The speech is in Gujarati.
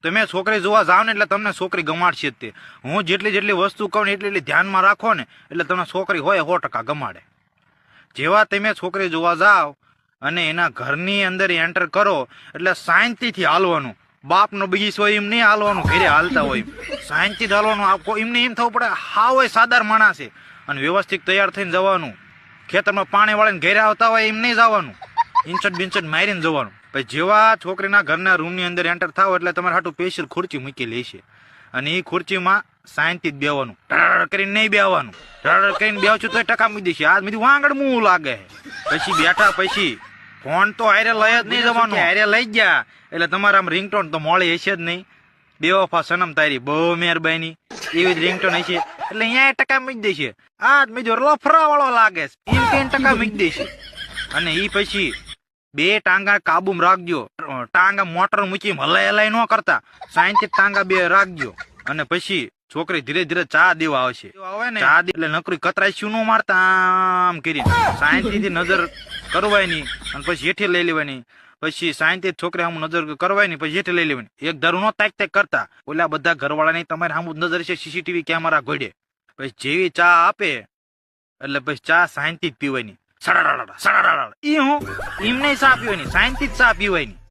તમે છોકરી જોવા જાવ ને એટલે તમને છોકરી ગમાડશે જ તે. હું જેટલી વસ્તુ કહું ને એટલી ધ્યાનમાં રાખો ને એટલે તમને છોકરી હોય 100% ગમાડે. જેવા તમે છોકરી જોવા જાવ અને એના ઘરની અંદર એન્ટર કરો એટલે શાંતિથી હાલવાનું. બાપનો બગીચો હોય એમ નહીં હાલવાનું, ઘરે હાલતા હોય શાંતિથી હાલવાનું. એમને એમ થવું પડે હા હોય સાદાર માણસ છે અને વ્યવસ્થિત તૈયાર થઈને જવાનું. ખેતરમાં પાણી વાળીને ઘરે આવતા હોય એમ નહીં જવાનું, ઇન્ચટ બિન્ચટ મારીને જવાનું. પછી જેવા છોકરીના ઘરના રૂમની અંદર એન્ટર થાવ એટલે તમારે હાટું સ્પેશિયલ ખુરચી મૂકી લેશે અને એ ખુરચીમાં શાંતિ જ બેવાનું, ઢળ કરીને નહીં બેવાનું. ઢળ કરીને બેવશું તો ટકા મૂકી દેશે. આ મીધું વાંગડ મું લાગે. પછી બેઠા પછી ફોન તો હારે લઈ જ નહીં જવાનું. હારે લઈ ગયા એટલે તમારે આમ રિંગટોન તો મોડી હશે જ નહીં. બેવફા સનમ તારી બહુ મહેરબાની એવી જ રિંગટોન હશે એટલે અહીંયા ટકા મૂકી દેશે. આ મીધું લફરા વાળો લાગે એમ કઈ ટકા મૂકી દેશે. અને એ પછી 2 ટાંગા કાબુમાં રાખજો. ટાંગા મોટર મૂકી હલાય ન કરતા, શાંતિ ટાંગા 2 રાખજો. અને પછી છોકરી ધીરે ધીરે ચા દેવા આવશે. ચા દે એટલે નકરી કતરાય શું ન મારતા આમ કરી શાંતિથી નજર કરવાની અને પછી હેઠે લઈ લેવાની. પછી શાંતિ છોકરી આમ નજર કરવાની પછી હેઠે લઈ લેવાની. એક ધારું ન તાક તાક કરતા. ઓલા બધા ઘરવાળાની તમારે આમ નજર છે સીસીટીવી કેમેરા ઘોડે. પછી જેવી ચા આપે એટલે પછી ચા શાંતિ જ પીવાની. સડાડા સડાડા ઈ હું એમ નહીં ચા પીવાની, શાંતિ જ ચા પીવાની.